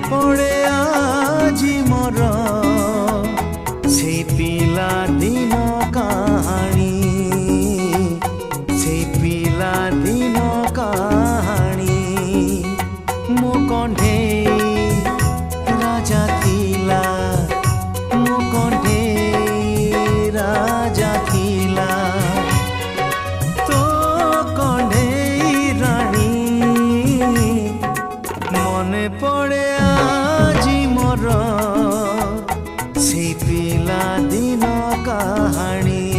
पड़े आजी मोर से पिला दिन कहानी से पिला दिन कहानी मो कंढे राजा थिला मो कंढे राजा थिला तो कंढे रानी मने पड़े आजी मोर से पिला दिन कहानी।